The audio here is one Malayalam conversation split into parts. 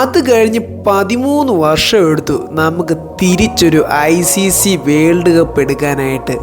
അത് കഴിഞ്ഞ് 13 വർഷം എടുത്തു നമുക്ക് തിരിച്ചൊരു ICC വേൾഡ് കപ്പ് എടുക്കാനായിട്ട്.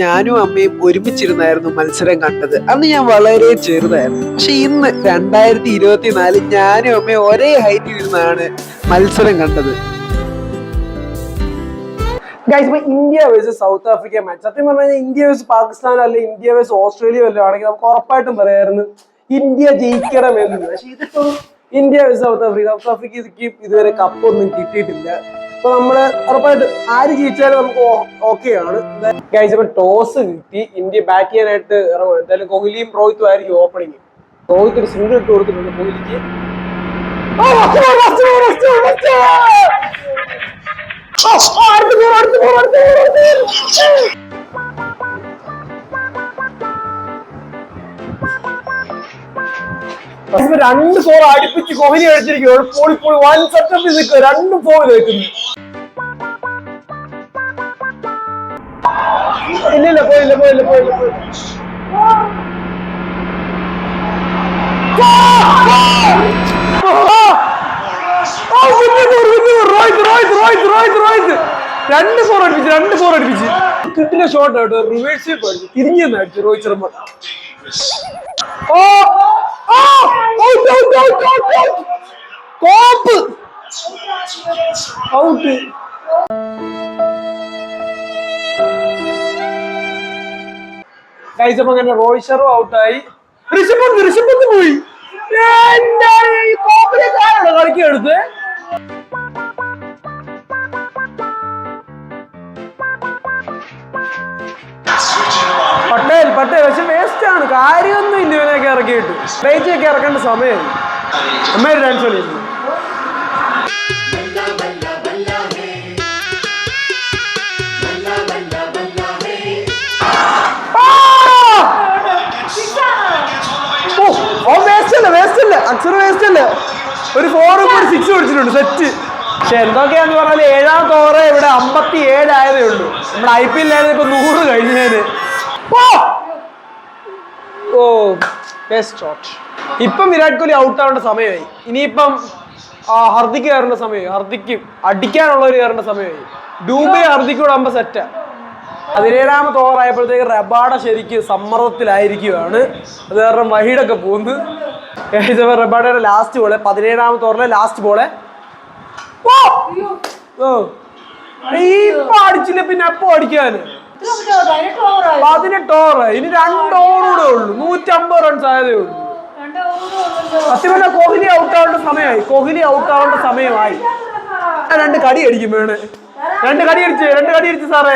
ഞാനും അമ്മയും ഒരുമിച്ചിരുന്നായിരുന്നു മത്സരം കണ്ടത്. അന്ന് ഞാൻ വളരെ ചെറുതായിരുന്നു. പക്ഷെ ഇന്ന് 2024 ഞാനും അമ്മയും ഒരേ ഹൈറ്റിൽ ഇരുന്നാണ് മത്സരം കണ്ടത്. India versus south Africa match. സത്യം പറഞ്ഞാൽ ഇന്ത്യ വേഴ്സസ് പാകിസ്ഥാൻ അല്ലെ ഇന്ത്യ വേഴ്സസ് ഓസ്ട്രേലിയ വല്ലതും ആണെങ്കിൽ നമുക്ക് ഉറപ്പായിട്ടും പറയായിരുന്നു ഇന്ത്യ ജയിക്കണമെന്ന്. പക്ഷെ ഇതിപ്പോ ഇന്ത്യ വേഴ്സസ് സൗത്ത് ആഫ്രിക്കയ്ക്ക് ഇതുവരെ കപ്പൊന്നും കിട്ടിയിട്ടില്ല. അപ്പൊ നമ്മള് ഉറപ്പായിട്ട് ആര് ജയിച്ചാലും നമുക്ക് ഓക്കെയാണ്. ഇപ്പൊ ടോസ് കിട്ടി, ഇന്ത്യ ബാറ്റ് ചെയ്യാനായിട്ട് ഇറങ്ങും. എന്തായാലും കോഹ്ലിയും റോഹിത്തും ആയിരിക്കും ഓപ്പണിങ്. റോഹിത്ത് ഒരു സിംഗിൾ ഇട്ട് കൊടുത്തിട്ടുണ്ട് കോഹ്ലിക്ക്. രണ്ട് ഫോർ അടുപ്പിച്ച് കോഹ്ലി അടിച്ചിരിക്കും. പോളിപ്പോൾ വൺ സെറ്റപ്പിൽ നിൽക്കുക, രണ്ട് ഫോർ വെക്കുന്നു. ഇല്ല പോയില്ല. റോഹിത് രണ്ട് ഫോർ അടുപ്പിച്ച് കിട്ടിയ ഷോട്ട് ആയിട്ട് റിവേഴ്സ് തിരിഞ്ഞു അടിച്ചു രോഹിത് ശർമ്മ. ഔട്ട്. അപ്പൊ അങ്ങനെ രോഹിത് ശർമ്മ ഔട്ടായി. ഋഷഭ് പന്ത് പോയി. കളിക്കെടുത്ത് പട്ടേൽ പക്ഷെ വേസ്റ്റ് ആണ്. കാര്യമൊന്നും ഇല്ല ഇവനൊക്കെ ഇറക്കിയിട്ട്. സ്ട്രൈറ്റൊക്കെ ഇറക്കേണ്ട സമയം അമ്മ ഡാൻസ് കളിക്കുന്നു. വേസ്റ്റ് അല്ല. ഒരു 4 ഒരു 6 അടിച്ചിട്ടുണ്ട് സെറ്റ്. പക്ഷെ എന്തൊക്കെയാന്ന് പറഞ്ഞാൽ 7ാമത്തെ ഓവർ ഇവിടെ 57 ആയതേ ഉള്ളൂ. നമ്മുടെ IPL ഇപ്പൊ 100 കഴിഞ്ഞേന്. ഇപ്പം വിരാട് കോഹ്ലി ഔട്ട് ആവേണ്ട സമയമായി. ഇനിയിപ്പം ഹർദിക്ക് കയറേണ്ട സമയമായി. ഹർദിക്ക് അടിക്കാനുള്ളവർ കയറേണ്ട സമയമായി. ഡൂബെ ഹർദിക്കൂടെ ആകുമ്പോ സെറ്റാ. 17ാമത്തെ ഓവർ ആയപ്പോഴത്തേക്ക് റബാഡ ശരിക്കും സമ്മർദ്ദത്തിലായിരിക്കുകയാണ്. അത് കാരണം വഹീഡൊക്കെ പോകുന്നു. റബാഡയുടെ ലാസ്റ്റ് ബോള് 17ാമത്തെ ഓവറിലെ ലാസ്റ്റ് ബോള് ഇപ്പൊ അടിച്ചില്ല പിന്നെ എപ്പോ അടിക്കാന്. 18 ഓവർ. ഇനി 2 ഓവർ കൂടെ ഉള്ളു. 150 റൺസ് ആയതേ ഉള്ളൂ. സത്യം പറഞ്ഞാൽ കോഹ്ലി ഔട്ട് ആവേണ്ട സമയമായി. 2 കടി അടിക്കും വേണ്. 2 കടി അടിച്ച് സാറേ.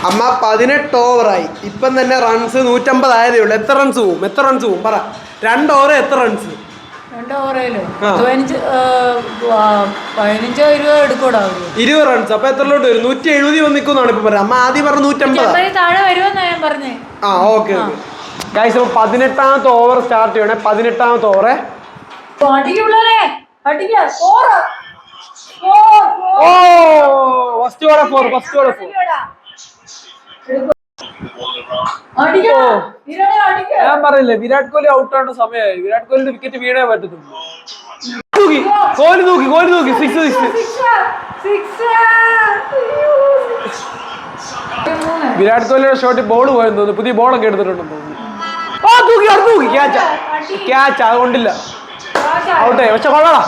അമ്മ 18 ഓവറായി. ഇപ്പം തന്നെ റൺസ് 150 ആയതേ ഉള്ളൂ. എത്ര റൺസ് പോവും പറ. 2 ഓവർ എത്ര റൺസ്? 20 റൺസ്. അപ്പൊ എത്രലോട്ട് വരും? 170 വന്ന് നിൽക്കുന്നാണ് ഇപ്പൊ പറയാം. അമ്മ ആദ്യം പറഞ്ഞ 150. ഓക്കെ. ഗൈസ്, 18ാമത്തെ ഓവർ സ്റ്റാർട്ട് ചെയ്യണേ. 18ാമത്തെ ഓവർ ഫസ്റ്റ് ബോളെ 4. ഞാൻ പറയില്ലേ വിരാട് കോഹ്ലി ഔട്ട് ആവേണ്ട സമയമായി. വിരാട് കോഹ്ലിയുടെ വിക്കറ്റ് വീണേ പറ്റത്തുള്ളൂ. കോഹ്ലി നോക്കി 6. വിരാട് കോഹ്ലിയുടെ ഷോട്ടിൽ ബോൾ പോയെന്ന് തോന്നുന്നു. പുതിയ ബോളൊക്കെ എടുത്തിട്ടുണ്ടെന്ന് തോന്നുന്നു. തൂക്കി ക്യാച്ച് അതുകൊണ്ടില്ല. ഔട്ടേ. പക്ഷെ കൊള്ളാം.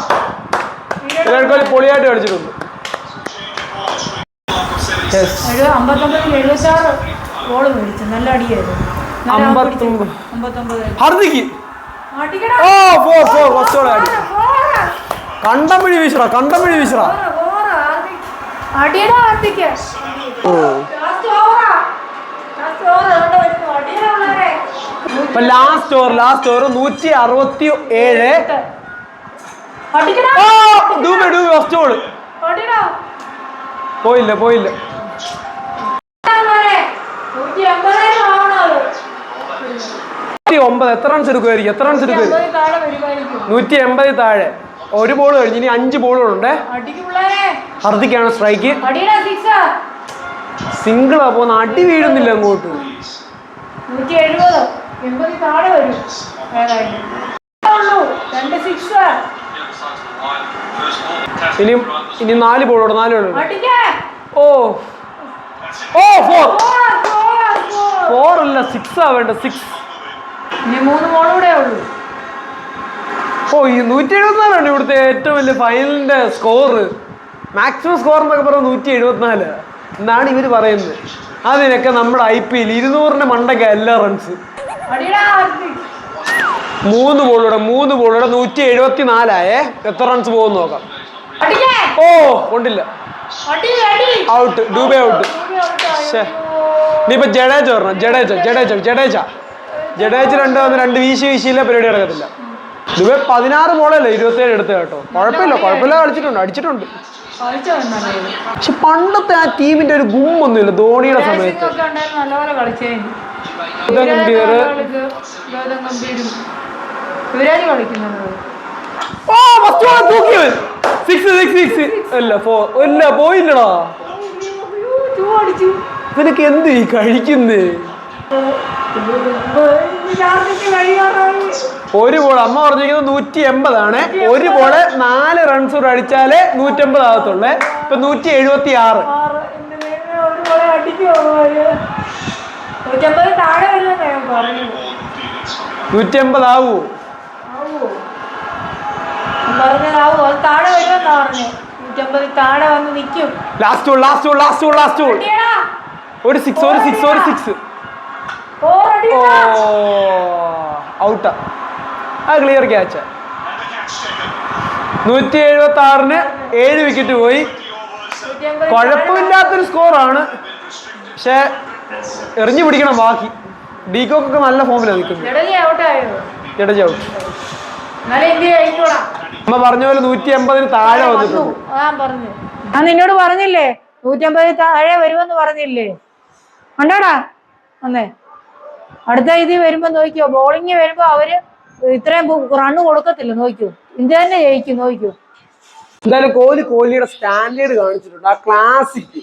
വിരാട് കോഹ്ലി പൊളിയായിട്ട് കളിച്ചിട്ടുണ്ട്. ഹർദിക്ക് കണ്ടമിഴി വീശറ. Last over 167. Dube first ball പോയില്ല. 189 109. എത്ര റൺസ് എടുക്കുമായിരിക്കും? എത്ര റൺസ് എടുക്കുമായിരിക്കും? 180 താഴെ. ഒരു ബോൾ കഴിഞ്ഞ് ഇനി 5 ബോളുകളുണ്ട്. ഹർദിക്കാണ് സ്ട്രൈക്ക്. സിംഗിളാ പോകുന്ന, അടി വീഴുന്നില്ല അങ്ങോട്ട്. ഇനി 4 ബോളോട് 4 ബോളുണ്ട്. ഓ ഓ 4 അല്ല 6 ആവേണ്ട. 6. ഇനി 3 ബോളൂടെ ഉള്ളൂ. ഓ ഈ 174 ഇവിടുത്തെ ഏറ്റവും വലിയ ഫൈനലിന്റെ സ്കോർ. മാക്സിമം സ്കോർ എന്നൊക്കെ പറഞ്ഞാൽ 174 എന്നാണ് ഇവര് പറയുന്നത്. അതിനൊക്കെ നമ്മുടെ IPL 200ന്റെ മണ്ടയ്ക്ക എല്ലാ റൺസ്. 3 ബോളൂടെ 174 എത്ര റൺസ് പോകുന്നു നോക്കാം. ഓ കൊണ്ടില്ല, ഔട്ട്. ഡൂബെ ഔട്ട്. ഇനിയിപ്പോ ജഡേജ വരണം. ജഡേജ 2 വീശിയില്ല, പരിപാടി നടക്കത്തില്ല. ദുബെ 16 ബോളല്ലേ 27 എടുത്ത് കേട്ടോ. കുഴപ്പമില്ല കളിച്ചിട്ടുണ്ട്, അടിച്ചിട്ടുണ്ട്. പക്ഷെ പണ്ടത്തെ ആ ടീമിന്റെ ഒരു ഗുമ്മൊന്നുമില്ല ധോണിയുടെ സമയത്ത്. പോയില്ലടാ. ഇവനൊക്കെ എന്ത് കഴിക്കുന്നേ? ഒരു ബോൾ അമ്മ പറഞ്ഞിരിക്കുന്നത് 180 ഒരു ബോള് 4 റൺസ് കൂടെ അടിച്ചാലേ 180 ആകത്തുള്ളേ. ഇപ്പൊ 176. 180 ആവൂ? ലാസ്റ്റ് ഒരു 6. ഔട്ടാ. ആ ക്ലിയർ ക്യാച്ച്. 176 7 വിക്കറ്റ് പോയി. കുഴപ്പമില്ലാത്തൊരു സ്കോറാണ്. പക്ഷെ എറിഞ്ഞു പിടിക്കണം ബാക്കി. ഡീകോക്കൊക്കെ നല്ല ഫോമിലാണ് നിൽക്കുന്നത്. ജഡേജ ഔട്ട്. അമ്മ പറഞ്ഞ പോലെ 180 താഴെ വന്നിട്ടുണ്ട്. ഞാൻ നിന്നോട് പറഞ്ഞില്ലേ 150 താഴെ വരുമെന്ന് പറഞ്ഞില്ലേ? കണ്ടോടാ ഒന്നേ. അടുത്ത ഇതിൽ വരുമ്പോ നോക്കിയോ, ബോളിങ് വരുമ്പോ അവര് ഇത്രയും റണ്ണ് കൊടുക്കത്തില്ല. നോക്കൂ, ഇന്ത്യ തന്നെ ജയിക്കും. നോക്കൂ. എന്തായാലും കോഹ്ലിയുടെ സ്റ്റാൻഡേർഡ് കാണിച്ചിട്ടുണ്ട്. ആ ക്ലാസിക്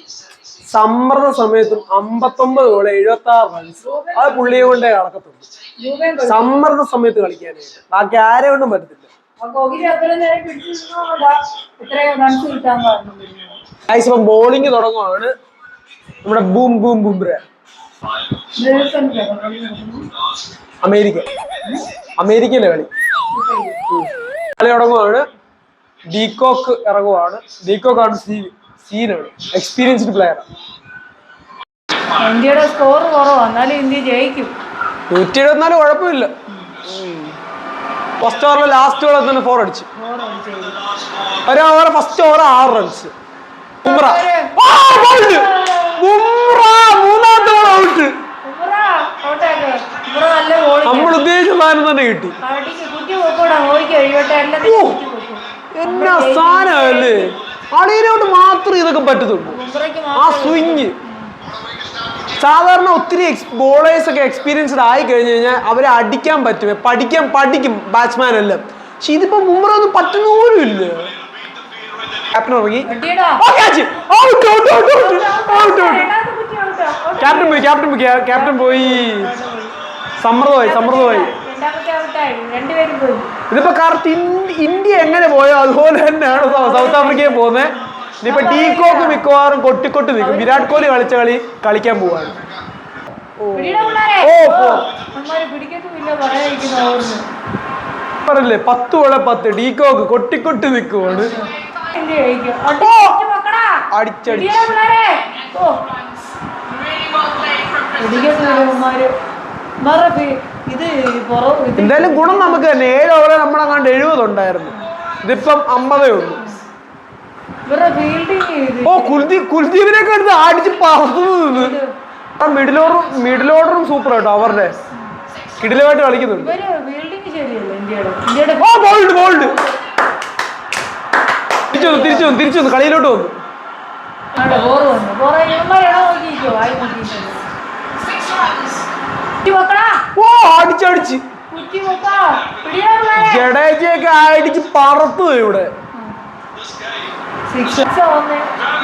സമ്മർദ്ദ സമയത്തും 59 ബോൾ 76 റൺസ്. അത് പുള്ളിയെ കൊണ്ടേ നടക്കത്തുള്ളൂ സമ്മർദ്ദ സമയത്ത് കളിക്കാനായിട്ട്. ബാക്കി ആരെ കൊണ്ടും പറ്റത്തില്ല. ഇപ്പം ബോളിങ് തുടങ്ങുവാണ് നമ്മുടെ ബുംറ. അമേരിക്കയിലെ കളി തുടങ്ങുവാണ്. ഡീകോക്ക് ഇറങ്ങുവാണ്. ഡീകോക്കാണ് സീനാണ്, എക്സ്പീരിയൻസ്ഡ് പ്ലെയർ. ഇന്ത്യയുടെ സ്കോർ കുറവാ, എന്നാലും ഇന്ത്യ ജയിക്കും. 174 കുഴപ്പമില്ല. ഫസ്റ്റ് ഓവറിൽ ലാസ്റ്റ് ഓവറിൽ തന്നെ 4 അടിച്ചു. ഒരു ഓവർ ഫസ്റ്റ് ഓവർ 6 റൺസ്. മൂന്നാമത്തെ ഓവർ ഔട്ട്. നമ്മൾ ഉദ്ദേശിച്ച സാധനം തന്നെ കിട്ടി. എന്നാ സാധനല്ലേ, അളിയനോട് മാത്രം ഇതൊക്കെ പറ്റത്തുള്ളൂ. ആ സ്വിങ് സാധാരണ ഒത്തിരി ബോളേഴ്സ് ഒക്കെ എക്സ്പീരിയൻസ്ഡ് ആയി കഴിഞ്ഞു കഴിഞ്ഞാൽ അവരെ അടിക്കാൻ പറ്റും, പഠിക്കും ബാറ്റ്സ്മാൻ എല്ലാം. പക്ഷെ ഇതിപ്പോ ബുംറ ഒന്നും പറ്റുന്ന പോലും ഇല്ല. ക്യാപ്റ്റൻ ഇറങ്ങി. ക്യാപ്റ്റൻ പോയി. സമ്മർദ്ദമായി. ഇതിപ്പോ കറക്റ്റ് ഇന്ത്യ എങ്ങനെ പോയോ അതുപോലെ തന്നെയാണ് സൗത്ത് ആഫ്രിക്കയിൽ പോകുന്നത്. ഇനിയിപ്പോ ഡീകോക്ക് മിക്കവാറും കൊട്ടിക്കൊട്ടി നിൽക്കും. വിരാട് കോഹ്ലി കളിച്ച കളി കളിക്കാൻ പോവാണ്. പറഞ്ഞില്ലേ 10 ബോളെ 10. ഡീകോക്ക് കൊട്ടിക്കൊട്ടി നിൽക്കുവാണ്. അടിച്ചടി എന്തായാലും ഗുണം നമുക്ക് തന്നെ. 7 ഓവറെ നമ്മളങ്ങാണ്ട് 70 ഉണ്ടായിരുന്നു. ഇതിപ്പം 50 ഉള്ളൂ. കുൽദീപിനൊക്കെ എടുത്ത് അടിച്ച് പറത്തുന്നു. മിഡിൽ ഓർഡറും സൂപ്പർ കേട്ടോ. അവരുടെ കിടിലമായിട്ട് കളിക്കുന്നുണ്ട്. തിരിച്ചു വന്നു കളിയിലോട്ട് വന്നു. ഓ അടിച്ചടിച്ച് ജഡേജയൊക്കെ അടിച്ച് പറത്തു ഇവിടെ.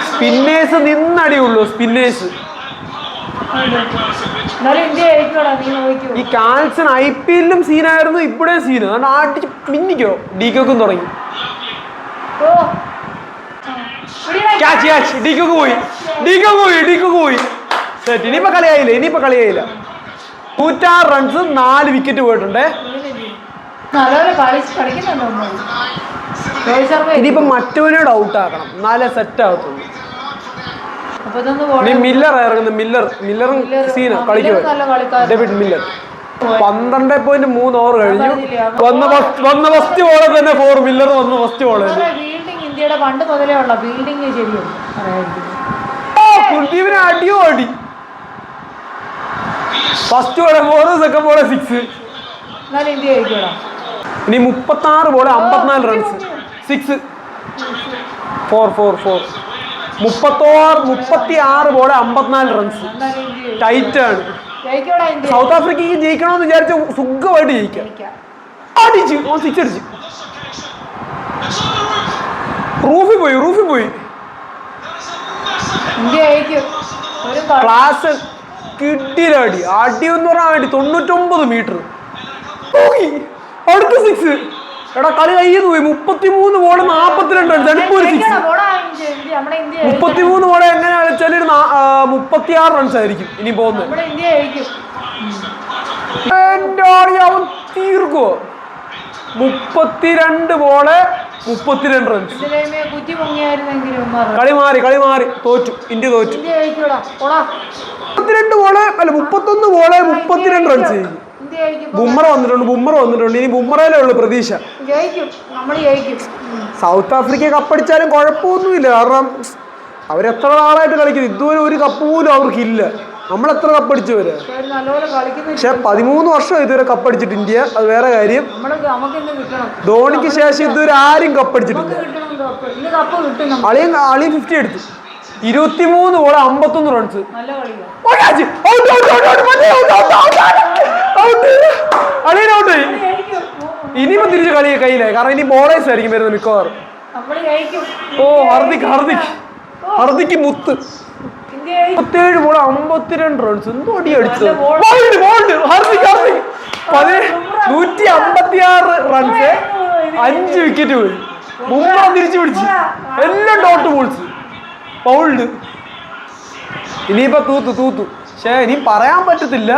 സ്പിന്നേഴ്സ് നിന്നടിയുള്ളൂ, സ്പിന്നേഴ്സ്. ഈ കാൽസൺ IPL-ലും സീനായിരുന്നു, ഇവിടെ സീന്. അതുകൊണ്ട് അടിച്ച് മിന്നിക്കോ. ഡീക്കൊക്കെ തുടങ്ങി. ഡീക്കൊക്കെ പോയി. സെറ്റ്. ഇനിയിപ്പോ കളിയായില്ല. 106 റൺസ്, 4 വിക്കറ്റ് പോയിട്ടുണ്ട്. ഇനിയിപ്പോ മറ്റവനോട് ഔട്ട് ആക്കണം, എന്നാലേ സെറ്റ് ആകത്തുള്ളൂ. മില്ലർ ഇറങ്ങുന്നു. മില്ലറും സീന കളിക്കുമോ? ഡേവിഡ് മില്ലർ 12.3 ഓവർ കഴിഞ്ഞു. വന്ന ഫസ്റ്റ് ബോളിൽ തന്നെ 4. മില്ലർ വന്നു ഫസ്റ്റ് ബോളിൽ. ഇന്ത്യയുടെ പണ്ട് മുതലേ ഉള്ള ബിൽഡിംഗ് ശരിയാണ്. കുൽദീപിനെ അടി. ഫസ്റ്റ് ബോളെ 4, സെക്കൻഡ് ബോളെ 6. ഇന്ത്യ ജയിക്കോടാ. ഇനി 36 ball 54 runs. 6 4 36 ball 54 runs. Tight ആണ്. സൗത്ത് ആഫ്രിക്കക്ക് ജയിക്കണമെന്ന് വിചാരിച്ച സുഖമായിട്ട് ജയിക്കാം. അടിച്ചു 6 അടിച്ചു. റൂഫിൽ പോയി. ക്ലാസ് കിട്ടിയിലടി. അടിയെന്ന് പറഞ്ഞാൽ വേണ്ടി 99 മീറ്റർ. അടുത്ത 6. എടാ കളി കയ്യിൽ പോയി. 33 ബോള് 42 റൺസ്. അടുപ്പ് ഒരു 6. 33 ബോള് എങ്ങനെ കളിച്ചാൽ 36 റൺസ് ആയിരിക്കും ഇനി പോകുന്നത്. അവൻ തീർക്കുവോ? 32 ബോള് 32 റൺസ്. കളി മാറി. തോറ്റു. ഇന്ത്യ തോറ്റു. 32 ബോള് അല്ല 31 ബോള് 32 റൺസ് ചെയ്യും. ബുംറ വന്നിട്ടുണ്ട്. ഇനി ബുംറയിലേ ഉള്ളു പ്രതീക്ഷ. സൗത്ത് ആഫ്രിക്ക കപ്പടിച്ചാലും കുഴപ്പമൊന്നുമില്ല. കാരണം അവരെത്ര നാളായിട്ട് കളിക്കുന്നു. ഇതുവരെ ഒരു കപ്പ് പോലും അവർക്കില്ല. നമ്മളെത്ര കപ്പടിച്ചു വരെ. പക്ഷെ 13 വർഷം ഇതുവരെ കപ്പടിച്ചിട്ട് ഇന്ത്യ. അത് വേറെ കാര്യം. ധോണിക്ക് ശേഷം ഇതുവരെ ആരും കപ്പടിച്ചിട്ടില്ല. അളിയൻ 50 എടുത്തു. 23 ബോള് 51 റൺസ്. അളിയൻ ഔട്ടായി. ഇനിയിപ്പോ തിരിച്ച് കളി കയ്യിലായി. കാരണം ഇനി ബോളേഴ്സ് ആയിരിക്കും വരുന്നത് മിക്കവാറും. ഹർദിക്ക് മുത്ത്. 27 ബോള് 52 റൺസ്. എന്തോ അടി അടിച്ചത്. 156 റൺസ്, 5 വിക്കറ്റ് പോയി. ബുംറ തിരിച്ചു പിടിച്ചു. എല്ലാം ഡോട്ട് ബോൾസ്. പൗൾഡ്. ഇനിയിപ്പോ തൂത്തു. പക്ഷേ ഇനി പറയാൻ പറ്റത്തില്ല.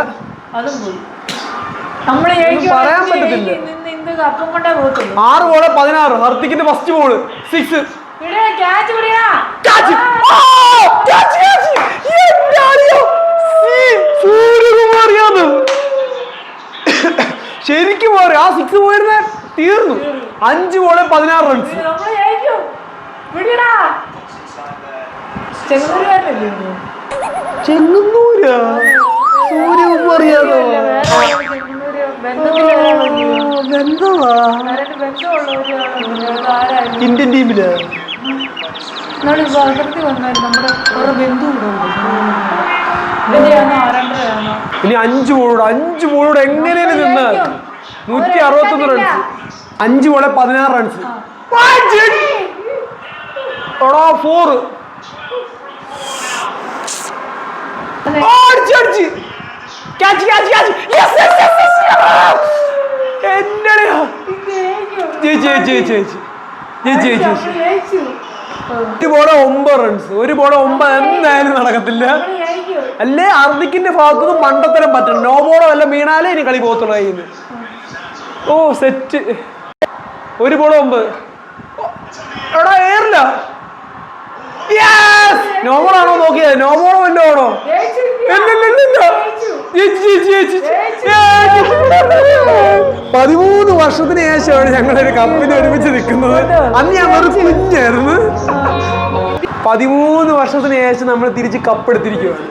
പറയാൻ പറ്റത്തില്ല. 6 ബോള് 16. ഹർദിക്കിന്റെ first ball 6. ശരിക്കും മാറി. ആ 6 പോയിരുന്ന തീർന്നു. 5 ബോള് 16 റൺസ്. ചെങ്ങന്നൂരാ? സൂര്യകുമാർ യാദവ് ഇന്ത്യൻ ടീമില് ഇനി 5 ബോളോട് എങ്ങനെയാണ് നിന്നാൽ 161 റൺസ്. 5 ബോളെ 16 റൺസ്. 4 ball 9 runs. 1 ബോള് 9 എന്തായാലും നടക്കത്തില്ല. അല്ലേ ഹർദിക്കിന്റെ ഭാഗത്തുനിന്ന് മണ്ടത്തരം പറ്റണം. നോ ബോളോ വല്ല വീണാലേ ഇനി കളി പോകത്തുള്ളൂ കയ്യിൽ നിന്ന്. സെറ്റ്. 1 ബോള് 9. എടാ ഏറില്ല. നോ ബോളാണോ നോക്കിയത്? നോ ബോളോ വല്ലോ ആണോ? 13 വർഷത്തിന് ശേഷമാണ് ഞങ്ങളൊരു കപ്പിന് ഒരുമിച്ച് നിൽക്കുന്നത്. അന്ന് ഞങ്ങളൊരു കുഞ്ഞായിരുന്നു. 13 വർഷത്തിന് ശേഷം നമ്മൾ തിരിച്ച് കപ്പെടുത്തിരിക്കുകയാണ്.